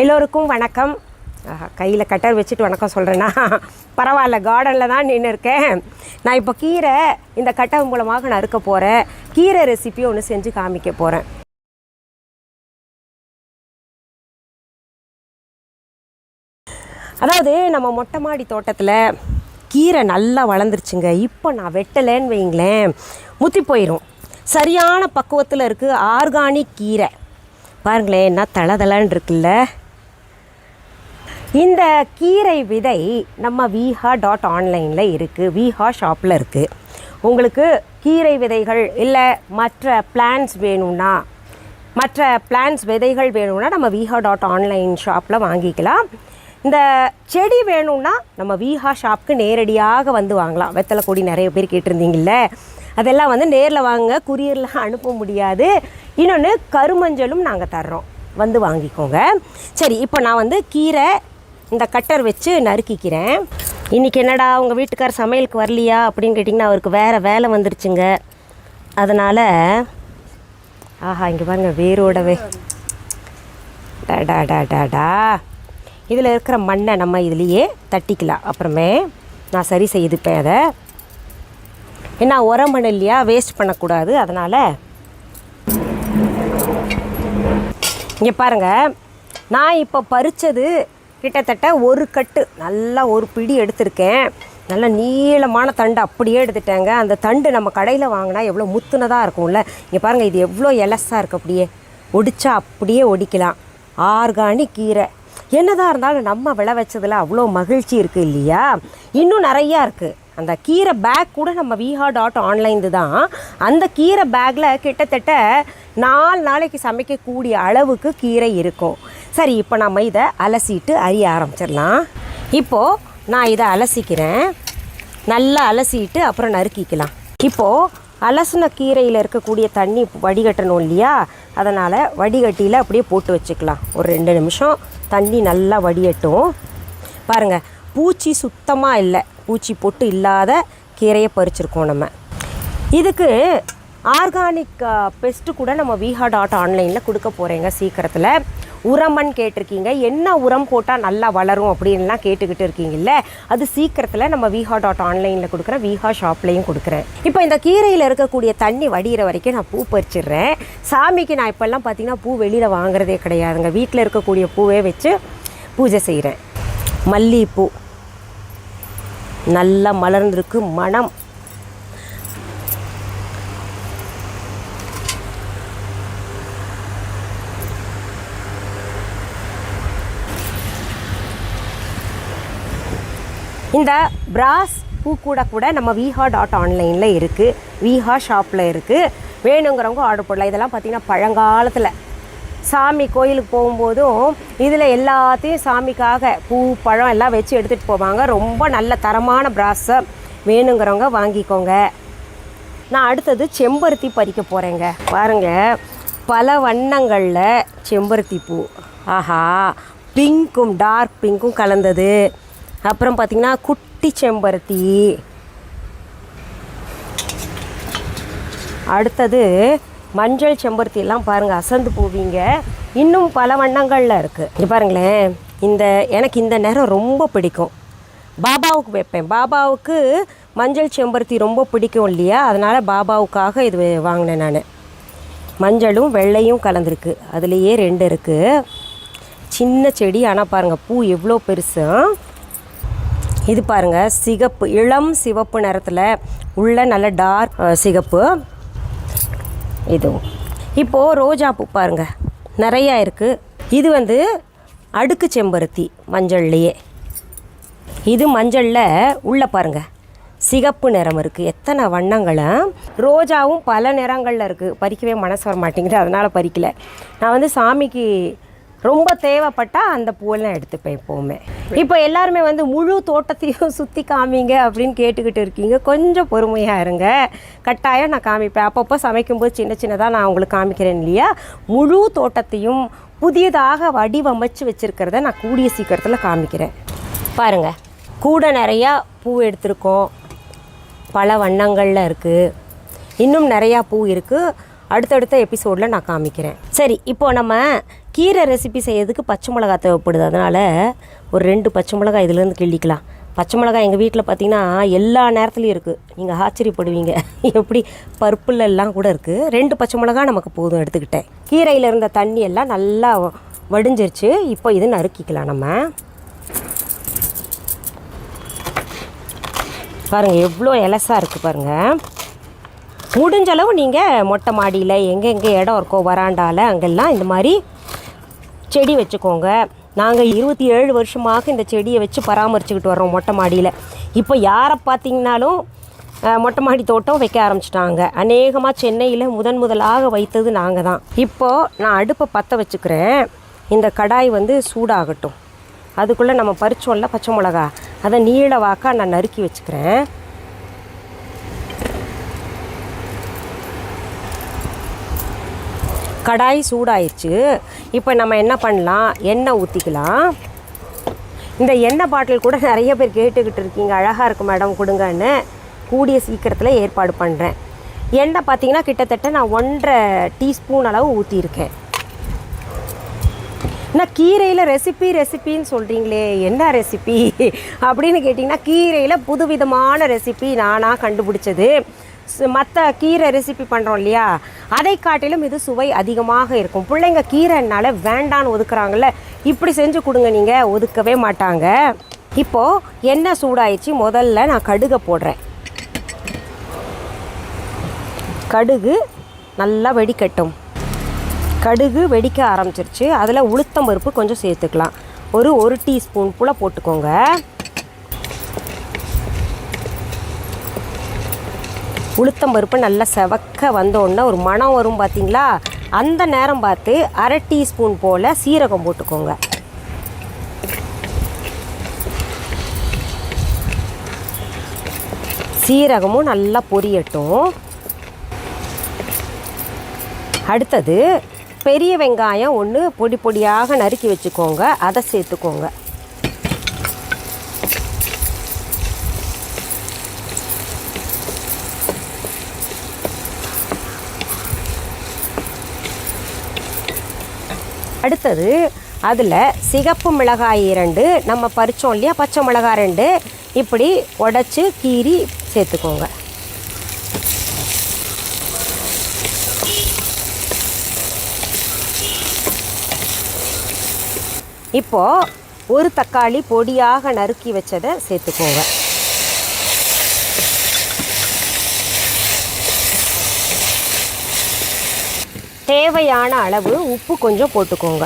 எல்லோருக்கும் வணக்கம். கையில் கட்டர் வச்சுட்டு வணக்கம் சொல்கிறேன்னா பரவாயில்ல, கார்டனில் தான் நின்று இருக்கேன். நான் இப்போ கீரை இந்த கட்டர் மூலமாக நான் இருக்க போகிறேன். கீரை ரெசிபி ஒன்று செஞ்சு காமிக்க போகிறேன். அதாவது நம்ம மொட்டை மாடி தோட்டத்தில் கீரை நல்லா வளர்ந்துருச்சுங்க. இப்போ நான் வெட்டலைன்னு வைங்களேன், முத்தி போயிடும். சரியான பக்குவத்தில் இருக்குது ஆர்கானிக் கீரை. பாருங்களேன், என்ன தளதளன்னு இருக்குல்ல. இந்த கீரை விதை நம்ம viha.online இருக்குது, viha ஷாப்பில் இருக்குது. உங்களுக்கு கீரை விதைகள் இல்லை மற்ற பிளான்ஸ் வேணும்னா, விதைகள் வேணும்னா நம்ம viha.online ஷாப்பில் வாங்கிக்கலாம். இந்த செடி வேணும்னா நம்ம viha ஷாப்புக்கு நேரடியாக வந்து வாங்கலாம். வெத்தலை கொடி நிறைய பேர் கேட்டிருந்தீங்கல்ல, அதெல்லாம் வந்து நேரில் வாங்க, குரியரில் அனுப்ப முடியாது. இன்னொன்று கருமஞ்சளும் நாங்கள் தர்றோம், வந்து வாங்கிக்கோங்க. சரி, இப்போ நான் வந்து கீரை இந்த கட்டர் வச்சு நறுக்கிக்கிறேன். இன்றைக்கி என்னடா உங்கள் வீட்டுக்கார் சமையலுக்கு வரலையா அப்படின்னு கேட்டிங்கன்னா, அவருக்கு வேறு வேலை வந்துருச்சுங்க. அதனால் இங்கே பாருங்கள், வேரோடவே டாடா இதில் இருக்கிற மண்ணை நம்ம இதுலேயே தட்டிக்கலாம். அப்புறமே நான் சரி செய்துப்பேன் அதை. ஏன்னா உரம் மண் இல்லையா, வேஸ்ட் பண்ணக்கூடாது. அதனால் இங்கே பாருங்கள், நான் இப்போ பறித்தது கிட்டத்தட்ட ஒரு கட்டு, நல்லா ஒரு பிடி எடுத்திருக்கேன். நல்லா நீளமான தண்டு அப்படியே எடுத்துட்டேங்க. அந்த தண்டு நம்ம கடையில் வாங்கினா எவ்வளோ முத்துனதாக இருக்கும்ல. இங்கே பாருங்கள், இது எவ்வளோ எலஸாக இருக்குது. அப்படியே ஒடிச்சா அப்படியே ஒடிக்கலாம். ஆர்கானிக் கீரை என்னதான் இருந்தாலும் நம்ம விளை வச்சதில் அவ்வளோ மகிழ்ச்சி இருக்குது இல்லையா. இன்னும் நிறையா இருக்குது. அந்த கீரை பேக் கூட நம்ம viha.online தான். அந்த கீரை பேக்கில் கிட்டத்தட்ட 4 நாளைக்கு சமைக்கக்கூடிய அளவுக்கு கீரை இருக்கும். சரி, இப்போ நம்ம இதை அலசிட்டு அறிய ஆரம்பிச்சிடலாம். இப்போது நான் இதை அலசிக்கிறேன். நல்லா அலசிட்டு அப்புறம் நறுக்கிக்கலாம். இப்போது அலசின கீரையில் இருக்கக்கூடிய தண்ணி வடிகட்டணும் இல்லையா, அதனால் வடிகட்டியில் அப்படியே போட்டு வச்சுக்கலாம். ஒரு 2 நிமிஷம் தண்ணி நல்லா வடியட்டும். பாருங்கள், பூச்சி சுத்தமாக இல்லை, பூச்சி பொட்டு இல்லாத கீரையை பறிச்சிருக்கோம் நம்ம. இதுக்கு ஆர்கானிக் பெஸ்ட்டு கூட நம்ம viha.online கொடுக்க போகிறேங்க சீக்கிரத்தில். உரமன் கேட்டிருக்கீங்க, என்ன உரம் போட்டால் நல்லா வளரும் அப்படின்லாம் கேட்டுக்கிட்டு இருக்கீங்கல்ல, அது சீக்கிரத்தில் நம்ம viha.online கொடுக்குறேன், viha ஷாப்லேயும் கொடுக்குறேன். இப்போ இந்த கீரையில் இருக்கக்கூடிய தண்ணி வடிகிற வரைக்கும் நான் பூ பறிச்சிடுறேன். சாமிக்கு நான் இப்போல்லாம் பார்த்திங்கன்னா பூ வெளியில் வாங்குறதே கிடையாதுங்க, வீட்டில் இருக்கக்கூடிய பூவே வச்சு பூஜை செய்கிறேன். மல்லிகைப்பூ நல்லா மலர்ந்திருக்கு, மனம். இந்த பிராஸ் பூ கூட நம்ம viha.online இருக்குது, viha ஷாப்பில் இருக்குது. வேணுங்கிறவங்க ஆர்டர் போடலாம். இதெல்லாம் பார்த்திங்கன்னா பழங்காலத்தில் சாமி கோயிலுக்கு போகும்போதும் இதில் எல்லாத்தையும் சாமிக்காக பூ பழம் எல்லாம் வச்சு எடுத்துகிட்டு போவாங்க. ரொம்ப நல்ல தரமான பிராஸை வேணுங்கிறவங்க வாங்கிக்கோங்க. நான் அடுத்தது செம்பருத்தி பறிக்க போகிறேங்க. பாருங்கள், பல வண்ணங்களில் செம்பருத்தி பூ. பிங்க்கும் டார்க் பிங்க்கும் கலந்தது. அப்புறம் பார்த்திங்கன்னா குட்டி செம்பருத்தி. அடுத்தது மஞ்சள் செம்பருத்தியெல்லாம் பாருங்கள், அசந்து போவீங்க. இன்னும் பல வண்ணங்களில் இருக்குது. இங்கே பாருங்களேன், எனக்கு இந்த நிறம் ரொம்ப பிடிக்கும். பாபாவுக்கு வைப்பேன். பாபாவுக்கு மஞ்சள் செம்பருத்தி ரொம்ப பிடிக்கும் இல்லையா, அதனால் பாபாவுக்காக இது வாங்கினேன் நான். மஞ்சளும் வெள்ளையும் கலந்துருக்கு, அதுலேயே 2 இருக்குது. சின்ன செடி, ஆனால் பாருங்கள் பூ எவ்வளோ பெருசு. இது பாருங்கள், சிகப்பு, இளம் சிவப்பு நிறத்தில் உள்ள நல்ல டார்க் சிகப்பு. இதுவும் இப்போது ரோஜா பூ பாருங்கள், நிறையா இருக்குது. இது வந்து அடுக்கு செம்பருத்தி மஞ்சள்லையே. இது மஞ்சளில் உள்ள பாருங்கள் சிகப்பு நிறம் இருக்குது. எத்தனை வண்ணங்களும். ரோஜாவும் பல நிறங்களில் இருக்குது. பறிக்கவே மனசு வர மாட்டேங்குது, அதனால் பறிக்கலை. நான் வந்து சாமிக்கு ரொம்ப தேவைப்பட்டால் அந்த பூவெல்லாம் எடுத்துப்பேன் எப்போவுமே. இப்போ எல்லாருமே வந்து முழு தோட்டத்தையும் சுற்றி காமிங்க அப்படின்னு கேட்டுக்கிட்டு இருக்கீங்க. கொஞ்சம் பொறுமையாக இருங்க, கட்டாயம் நான் காமிப்பேன். அப்பப்போ சமைக்கும்போது சின்னதாக நான் உங்களுக்கு காமிக்கிறேன் இல்லையா. முழு தோட்டத்தையும் புதியதாக வடிவமைச்சு வச்சுருக்கிறத நான் கூடிய சீக்கிரத்தில் காமிக்கிறேன். பாருங்கள், கூட நிறையா பூ எடுத்திருக்கோம், பல வண்ணங்களில் இருக்குது. இன்னும் நிறையா பூ இருக்குது. அடுத்தடுத்த எபிசோடில் நான் காமிக்கிறேன். சரி, இப்போது நம்ம கீரை ரெசிபி செய்யறதுக்கு பச்சை மிளகா தேவைப்படுது. அதனால் ஒரு 2 பச்சை மிளகாய் இதிலேருந்து கிள்ளிக்கலாம். பச்சை மிளகாய் எங்கள் வீட்டில் பார்த்திங்கன்னா எல்லா நேரத்துலையும் இருக்குது. நீங்கள் ஆச்சரியப்படுவீங்க, எப்படி பருப்புல எல்லாம் கூட இருக்குது. 2 பச்சை மிளகாய் நமக்கு போதும் எடுத்துக்கிட்டேன். கீரையில் இருந்த தண்ணி எல்லாம் நல்லா வடிஞ்சிருச்சு. இப்போ இது நறுக்கிக்கலாம். நம்ம பாருங்கள் எவ்வளோ எலசாக இருக்குது பாருங்கள். முடிஞ்சளவு நீங்கள் மொட்டை மாடியில் எங்கெங்கே இடம் இருக்கோ வராண்டாவில் அங்கெல்லாம் இந்த மாதிரி செடி வச்சுக்கோங்க. நாங்கள் 27 வருஷமாக இந்த செடியை வச்சு பராமரிச்சுக்கிட்டு வர்றோம் மொட்டை மாடியில். இப்போ யாரை பார்த்திங்கனாலும் மொட்டை மாடி தோட்டம் வைக்க ஆரம்பிச்சிட்டாங்க. அநேகமாக சென்னையில் முதலாக வைத்தது நாங்கள் தான். இப்போது நான் அடுப்பை பற்ற வச்சுக்கிறேன். இந்த கடாய் சூடாகட்டும். அதுக்குள்ளே நம்ம பறிச்சோம்ல பச்சை மிளகா, அதை நீள வாக்காக நான் நறுக்கி வச்சுக்கிறேன். கடாய் சூடாயிடுச்சு. இப்போ நம்ம என்ன பண்ணலாம், எண்ணெய் ஊற்றிக்கலாம். இந்த எண்ணெய் பாட்டில் கூட நிறைய பேர் கேட்டுக்கிட்டு இருக்கீங்க, அழகாக இருக்கும் மேடம் கொடுங்கன்னு. கூடிய சீக்கிரத்தில் ஏற்பாடு பண்ணுறேன். எண்ணெய் பார்த்திங்கன்னா கிட்டத்தட்ட நான் 1.5 டீஸ்பூன் அளவு ஊற்றியிருக்கேன். நான் கீரையில் ரெசிப்பின்னு சொல்கிறீங்களே, என்ன ரெசிபி அப்படின்னு கேட்டிங்கன்னா, கீரையில் புதுவிதமான ரெசிபி நானாக கண்டுபிடிச்சது. மற்ற கீரை ரெசிபி பண்ணுறோம் இல்லையா, அதை காட்டிலும் இது சுவை அதிகமாக இருக்கும். பிள்ளைங்க கீரைனால வேண்டான்னு ஒதுக்குறாங்கல்ல, இப்படி செஞ்சு கொடுங்க, நீங்கள் ஒதுக்கவே மாட்டாங்க. இப்போது எண்ணெய் சூடாயிடுச்சு. முதல்ல நான் கடுகை போடுறேன். கடுகு நல்லா வெடிக்கட்டும். கடுகு வெடிக்க ஆரம்பிச்சிருச்சு. அதில் உளுத்தம் பருப்பு கொஞ்சம் சேர்த்துக்கலாம். ஒரு டீஸ்பூன் போல் போட்டுக்கோங்க. உளுத்தம் பருப்பு நல்லா செவக்க வந்தோடனே ஒரு மணம் வரும் பார்த்திங்களா, அந்த நேரம் பார்த்து 1/2 டீஸ்பூன் போல் சீரகம் போட்டுக்கோங்க. சீரகமும் நல்லா பொரியட்டும். அடுத்தது பெரிய வெங்காயம் 1 பொடி பொடியாக நறுக்கி வச்சுக்கோங்க, அதை சேர்த்துக்கோங்க. அடுத்தது அதில் சிகப்பு மிளகாய் 2, நம்ம பறித்தோம் இல்லையா பச்சை மிளகாய் 2, இப்படி உடச்சி கீறி சேர்த்துக்கோங்க. இப்போது ஒரு தக்காளி பொடியாக நறுக்கி வச்சதை சேர்த்துக்கோங்க. தேவையான அளவு உப்பு கொஞ்சம் போட்டுக்கோங்க.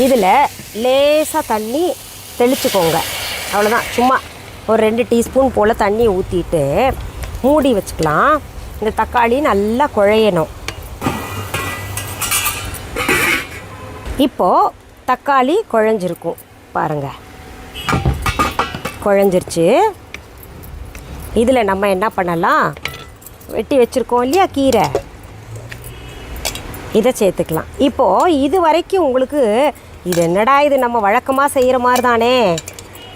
இதில் லேசாக தண்ணி தெளிச்சுக்கோங்க. அவ்வளோதான். சும்மா ஒரு 2 டீஸ்பூன் போல் தண்ணி ஊற்றிட்டு மூடி வச்சுக்கலாம். இந்த தக்காளி நல்லா குழையணும். இப்போது தக்காளி குழஞ்சிருக்கும் பாருங்கள், குழஞ்சிருச்சு. இதில் நம்ம என்ன பண்ணலாம், வெட்டி வச்சுருக்கோம் இல்லையா கீரை, இதை சேர்த்துக்கலாம். இப்போது இது வரைக்கும் உங்களுக்கு இது என்னடா இது நம்ம வழக்கமாக செய்கிற மாதிரி தானே,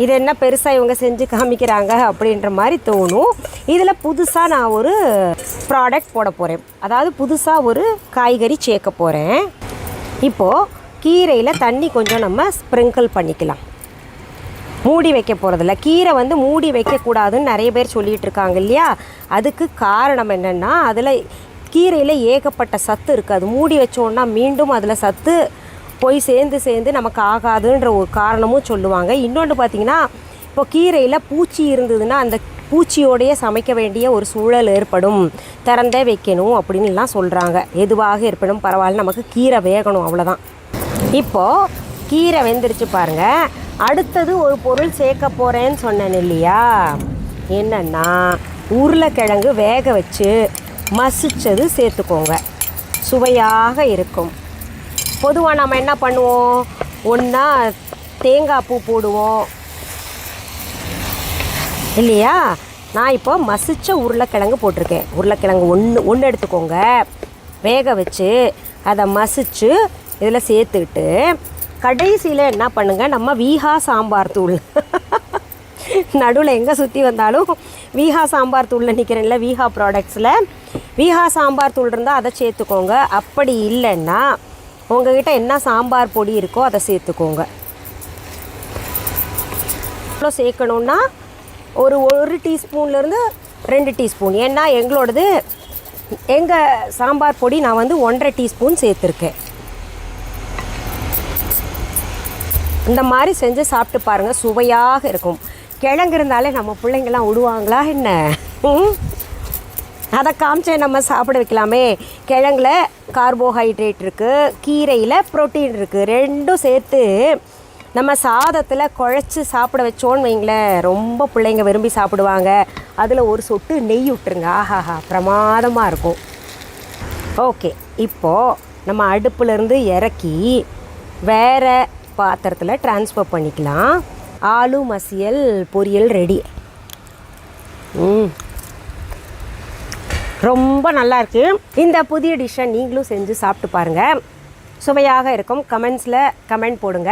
இது என்ன பெருசாக இவங்க செஞ்சு காமிக்கிறாங்க அப்படின்ற மாதிரி தோணும். இதில் புதுசாக நான் ஒரு ப்ராடக்ட் போட போகிறேன். அதாவது புதுசாக ஒரு காய்கறி சேர்க்க போகிறேன். இப்போது கீரையில் தண்ணி கொஞ்சம் நம்ம ஸ்ப்ரிங்கிள் பண்ணிக்கலாம். மூடி வைக்க போகிறதில்ல. கீரை மூடி வைக்கக்கூடாதுன்னு நிறைய பேர் சொல்லிகிட்டு இருக்காங்க இல்லையா, அதுக்கு காரணம் என்னென்னா, அதில் கீரையில் ஏகப்பட்ட சத்து இருக்குது. அது மூடி வச்சோன்னா மீண்டும் அதில் சத்து போய் சேர்ந்து நமக்கு ஆகாதுன்ற ஒரு காரணமும் சொல்லுவாங்க. இன்னொன்று பார்த்திங்கன்னா, இப்போ கீரையில் பூச்சி இருந்ததுன்னா அந்த பூச்சியோடையே சமைக்க வேண்டிய ஒரு சூழல் ஏற்படும், திறந்தே வைக்கணும் அப்படின்லாம் சொல்கிறாங்க. எதுவாக இருப்பினும் பரவாயில்ல, நமக்கு கீரை வேகணும், அவ்வளோதான். இப்போது கீரை வெந்துருச்சு பாருங்கள். அடுத்தது ஒரு பொருள் சேர்க்க போகிறேன்னு சொன்னேன் இல்லையா, என்னென்னா உருளைக்கிழங்கு வேக வச்சு மசிச்சது சேர்த்துக்கோங்க, சுவையாக இருக்கும். பொதுவாக நம்ம என்ன பண்ணுவோம், ஒன்றா தேங்காய் பூ போடுவோம் இல்லையா. நான் இப்போ மசிச்ச உருளைக்கிழங்கு போட்டிருக்கேன். உருளைக்கிழங்கு ஒன்று எடுத்துக்கோங்க, வேக வச்சு அதை மசிச்சு இதில் சேர்த்துக்கிட்டு கடைசியில் என்ன பண்ணுங்க, நம்ம வீஹா சாம்பார் தூள் நடுவில் எங்கே சுற்றி வந்தாலும் வீஹா சாம்பார் தூளில் நிற்கிறேன்ல, வீஹா ப்ராடக்ட்ஸில் வீஹா சாம்பார் தூள் இருந்தால் அதை சேர்த்துக்கோங்க. அப்படி இல்லைன்னா உங்ககிட்ட என்ன சாம்பார் பொடி இருக்கோ அதை சேர்த்துக்கோங்க. இவ்வளோ சேர்க்கணுன்னா ஒரு டீஸ்பூன்லேருந்து 2 டீஸ்பூன். ஏன்னா எங்களோடது எங்கள் சாம்பார் பொடி நான் வந்து 1.5 டீஸ்பூன் சேர்த்துருக்கேன். இந்த மாதிரி செஞ்சு சாப்பிட்டு பாருங்கள், சுவையாக இருக்கும். கிழங்கு இருந்தாலே நம்ம பிள்ளைங்கள்லாம் விடுவாங்களா என்ன? அதை காமிச்சே நம்ம சாப்பிட வைக்கலாமே. கிழங்குல கார்போஹைட்ரேட் இருக்குது, கீரையில் ப்ரோட்டீன் இருக்குது. ரெண்டும் சேர்த்து நம்ம சாதத்தில் குழச்சி சாப்பிட வச்சோன்னு வைங்களேன், ரொம்ப பிள்ளைங்க விரும்பி சாப்பிடுவாங்க. அதில் ஒரு சொட்டு நெய் விட்டுருங்க, ஆஹாஹா பிரமாதமாக இருக்கும். ஓகே, இப்போது நம்ம அடுப்புலேருந்து இறக்கி வேறு பாத்திரத்தில் ட்ரான்ஸ்ஃபர் பண்ணிக்கலாம். ஆலு மசியல் பொரியல் ரெடி. ரொம்ப நல்லா இருக்குது. இந்த புதிய டிஷ்ஷை நீங்களும் செஞ்சு சாப்பிட்டு பாருங்கள், சுவையாக இருக்கும். கமெண்ட்ஸில் கமெண்ட் போடுங்க.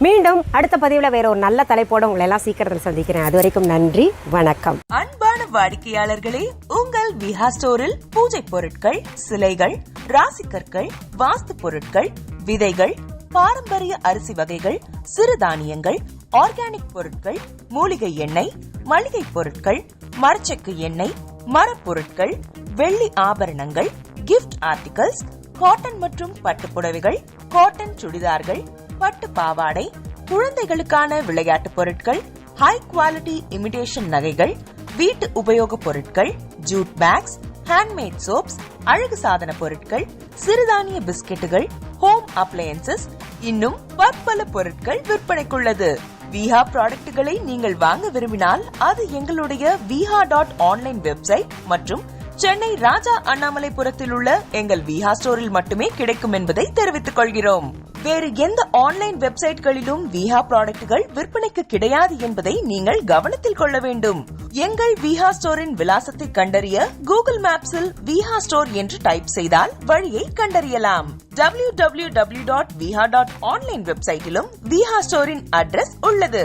மீண்டும் அடுத்த பதிவில் வேற ஒரு நல்ல தலைப்போடு உங்களை எல்லாம் சீக்கிரத்தில் சந்திக்கிறேன். அது வரைக்கும் நன்றி, வணக்கம். அன்பான வாடிக்கையாளர்களே, உங்கள் விஹா ஸ்டோரில் பூஜை பொருட்கள், சிலைகள், ராசிக்கற்கள், வாஸ்து பொருட்கள், விதைகள், பாரம்பரிய அரிசி வகைகள், சிறுதானியங்கள், ஆர்கானிக் பொருட்கள், மூலிகை எண்ணெய், மளிகை பொருட்கள், மரச்செக்கு எண்ணெய், மரப்பொருட்கள், வெள்ளி ஆபரணங்கள், கிஃப்ட் ஆர்டிகல்ஸ், காட்டன் மற்றும் பட்டு புடவைகள், காட்டன் சுடிதார்கள், பட்டு பாவாடை, குழந்தைகளுக்கான விளையாட்டு பொருட்கள், ஹை குவாலிட்டி இமிடேஷன் நகைகள், வீட்டு உபயோக பொருட்கள், ஜூட் பேக்ஸ், ஹேண்ட்மேட் சோப்ஸ், அழகு சாதன பொருட்கள், சிறுதானிய பிஸ்கெட்டுகள், ஹோம் அப்ளையன்சஸ், இன்னும் பற்பல பொருட்கள் விற்பனைக்குள்ளது. விஹா ப்ராடக்ட்களை நீங்கள் வாங்க விரும்பினால் அது எங்களுடைய viha.online வெப்சைட் மற்றும் சென்னை ராஜா அண்ணாமலைபுரத்தில் உள்ள எங்கள் விஹா ஸ்டோரில் மட்டுமே கிடைக்கும் என்பதை தெரிவித்துக் கொள்கிறோம். வேறு எந்த ஆன்லைன் வெப்சைட்களிலும் விஹா ப்ராடக்ட்கள் விற்பனைக்கு கிடையாது என்பதை நீங்கள் கவனத்தில் கொள்ள வேண்டும். எங்கள் விஹா ஸ்டோரின் விலாசத்தை கண்டறிய கூகுள் மேப்ஸில் விஹா ஸ்டோர் என்று டைப் செய்தால் வழியை கண்டறியலாம். www.viha.online வெப்சைட்டிலும் விஹா ஸ்டோரின் அட்ரஸ் உள்ளது.